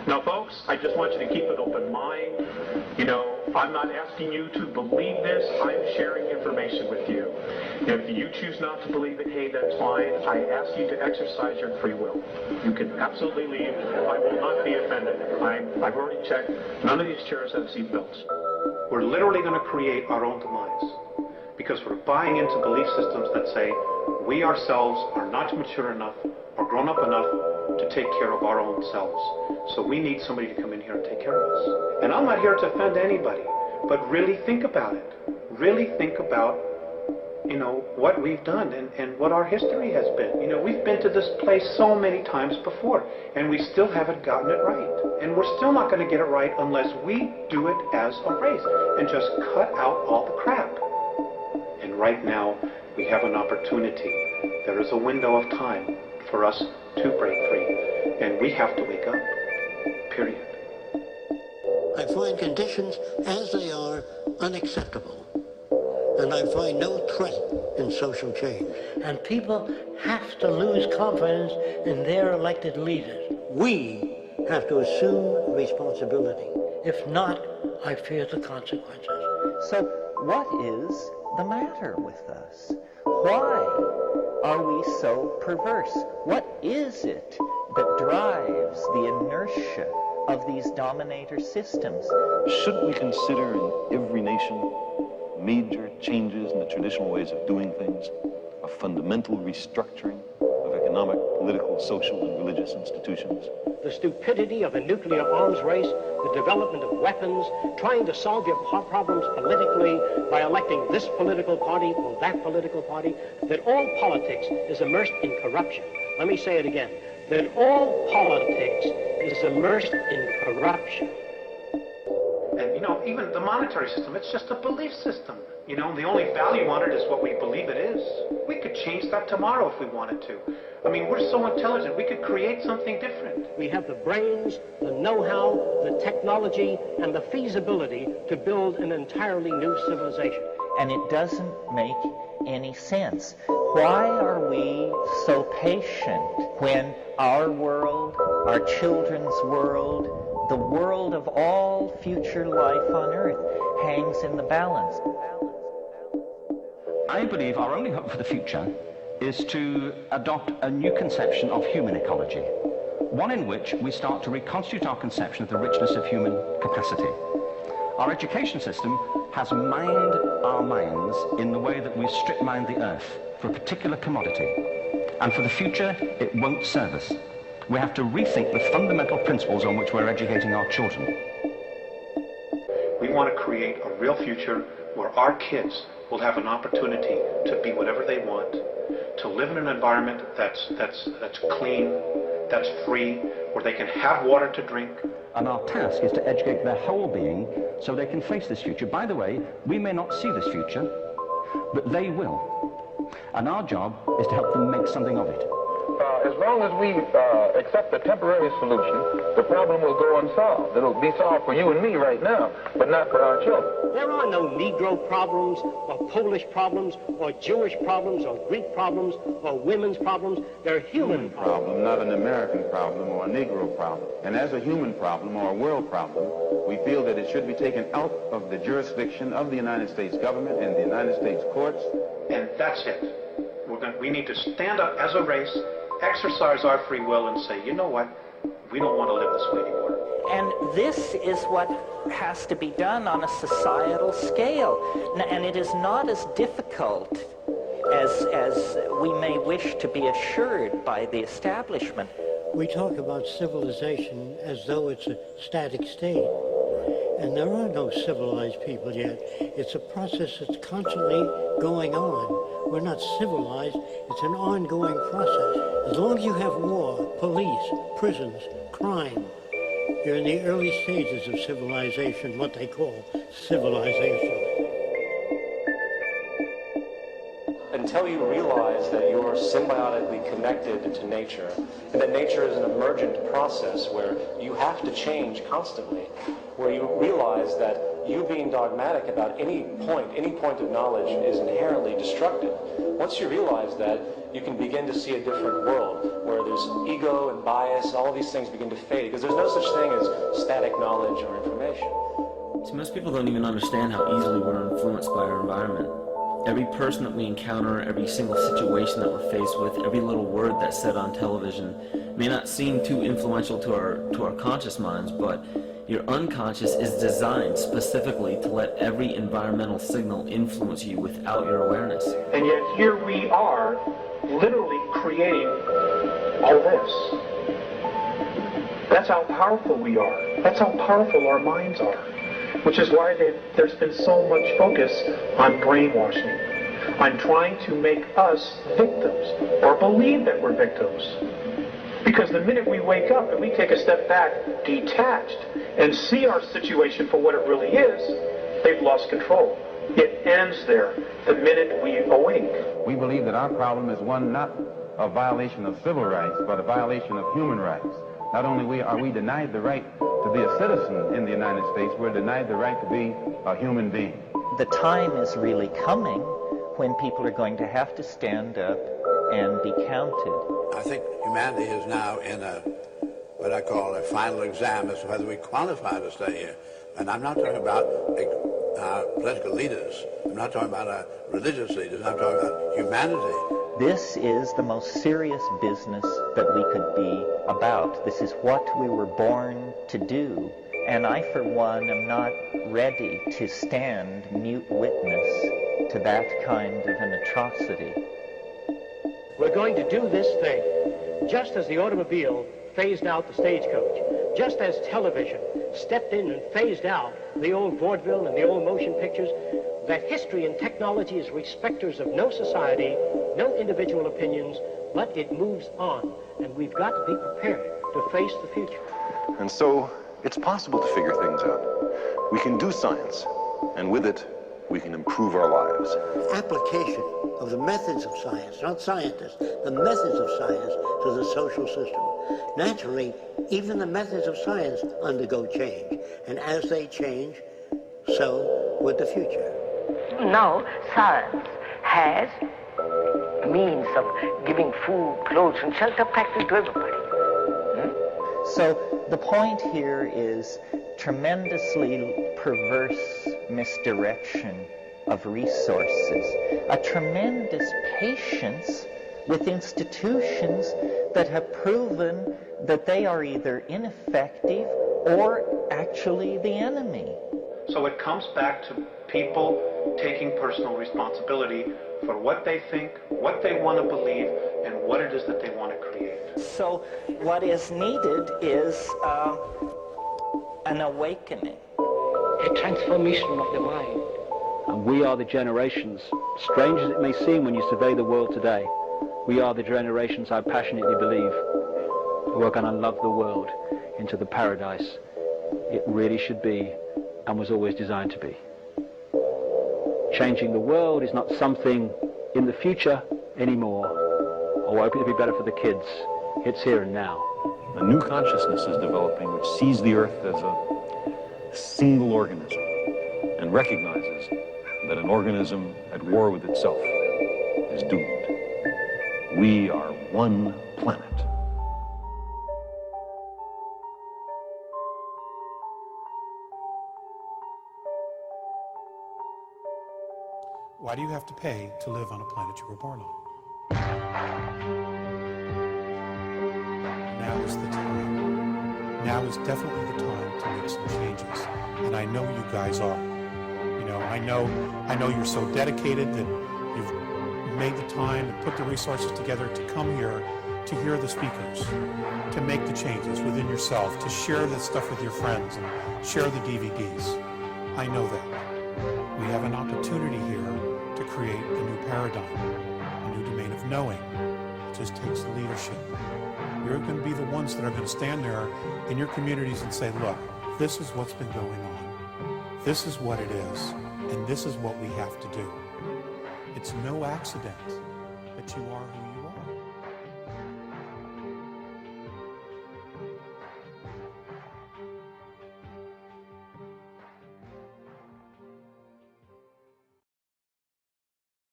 Now, folks, I just want you to keep an open mind. You know, I'm not asking you to believe this. I'm sharing information with you. If you choose not to believe it, hey, that's fine. I ask you to exercise your free will. You can absolutely leave. I will not be offended. I've already checked. None of these chairs have seat belts. We're literally going to create our own demise because we're buying into belief systems that say we ourselves are not mature enough or grown up enough to take care of our own selves. So we need somebody to come in here and take care of us. And I'm not here to offend anybody, but really think about it. Really think about, you know, what we've done and what our history has been. You know, we've been to this place so many times before, and we still haven't gotten it right. And we're still not going to get it right unless we do it as a race and just cut out all the crap. And right now, we have an opportunity. There is a window of time for us to break free, and we have to wake up, period. I find conditions as they are unacceptable, and I find no threat in social change. And people have to lose confidence in their elected leaders. We have to assume responsibility. If not, I fear the consequences. So what is the matter with us? Why are we so perverse? What is it that drives the inertia of these dominator systems? Shouldn't we consider in every nation major changes in the traditional ways of doing things, a fundamental restructuring of economic, political, social, and religious institutions? The stupidity of a nuclear arms race, the development of weapons, trying to solve your problems politically by electing this political party or that political party, that all politics is immersed in corruption. Let me say it again, that all politics is immersed in corruption. And, you know, even the monetary system, it's just a belief system. You know, the only value on it is what we believe it is. We could change that tomorrow if we wanted to. I mean, we're so intelligent, we could create something different. We have the brains, the know-how, the technology, and the feasibility to build an entirely new civilization. And it doesn't make any sense. Why are we so patient when our world, our children's world, the world of all future life on Earth hangs in the balance? I believe our only hope for the future is to adopt a new conception of human ecology, one in which we start to reconstitute our conception of the richness of human capacity. Our education system has mined our minds in the way that we strip mine the earth for a particular commodity, and for the future it won't serve us. We have to rethink the fundamental principles on which we're educating our children. We want to create a real future where our kids will have an opportunity to be whatever they want, to live in an environment that's clean, that's free, where they can have water to drink. And our task is to educate their whole being so they can face this future. By the way, we may not see this future, but they will. And our job is to help them make something of it. As long as we accept a temporary solution, the problem will go unsolved. It'll be solved for you and me right now, but not for our children. There are no Negro problems, or Polish problems, or Jewish problems, or Greek problems, or women's problems. They're human problems. Not an American problem or a Negro problem. And as a human problem or a world problem, we feel that it should be taken out of the jurisdiction of the United States government and the United States courts. And that's it. We need to stand up as a race, exercise our free will, and say, you know what? We don't want to live this way anymore. And this is what has to be done on a societal scale. And it is not as difficult as we may wish to be assured by the establishment. We talk about civilization as though it's a static state. And there are no civilized people yet. It's a process that's constantly going on. We're not civilized. It's an ongoing process. As long as you have war, police, prisons, crime, you're in the early stages of civilization, what they call civilization. until you realize that you're symbiotically connected to nature, and that nature is an emergent process where you have to change constantly, where you realize that you being dogmatic about any point of knowledge is inherently destructive. Once you realize that, you can begin to see a different world where there's ego and bias, all of these things begin to fade, because there's no such thing as static knowledge or information. So most people don't even understand how easily we're influenced by our environment. Every person that we encounter, every single situation that we're faced with, every little word that's said on television may not seem too influential to our conscious minds, but your unconscious is designed specifically to let every environmental signal influence you without your awareness. And yet here we are, literally creating all this. That's how powerful we are. That's how powerful our minds are. Which is why there's been so much focus on brainwashing, on trying to make us victims, or believe that we're victims. Because the minute we wake up and we take a step back, detached, and see our situation for what it really is, they've lost control. It ends there the minute we awake. We believe that our problem is one not a violation of civil rights, but a violation of human rights. Not only are we denied the right to be a citizen in the United States, we're denied the right to be a human being. The time is really coming when people are going to have to stand up and be counted. I think humanity is now in what I call a final exam as to whether we qualify to stay here. And I'm not talking about political leaders. I'm not talking about religious leaders. I'm talking about humanity. This is the most serious business that we could be about. This is what we were born to do. And I, for one, am not ready to stand mute witness to that kind of an atrocity. We're going to do this thing just as the automobile phased out the stagecoach, just as television stepped in and phased out the old vaudeville and the old motion pictures, that history and technology is respecters of no society, no individual opinions, but it moves on, and we've got to be prepared to face the future. And so it's possible to figure things out. We can do science, and with it, we can improve our lives. Application of the methods of science, not scientists, the methods of science to the social system. Naturally, even the methods of science undergo change, and as they change, so would the future. Now, science has means of giving food, clothes, and shelter practically to everybody. So the point here is tremendously perverse misdirection of resources, a tremendous patience with institutions that have proven that they are either ineffective or actually the enemy. So it comes back to people taking personal responsibility for what they think, what they want to believe, and what it is that they want to create. So what is needed is an awakening. A transformation of the mind. And we are the generations, strange as it may seem when you survey the world today, we are the generations, I passionately believe, who are going to love the world into the paradise it really should be and was always designed to be. Changing the world is not something in the future anymore, or hoping to be better for the kids. It's here and now. A new consciousness is developing which sees the Earth as a single organism and recognizes that an organism at war with itself is doomed. We are one planet. Why do you have to pay to live on a planet you were born on? Now is the time. Now is definitely the time to make some changes. And I know you guys are. You know, I know you're so dedicated that you've made the time and put the resources together to come here to hear the speakers, to make the changes within yourself, to share this stuff with your friends and share the DVDs. I know that. We have an opportunity here to create a new paradigm, a new domain of knowing. It just takes leadership. You're going to be the ones that are going to stand there in your communities and say, look, this is what's been going on. This is what it is, and this is what we have to do. It's no accident that you are who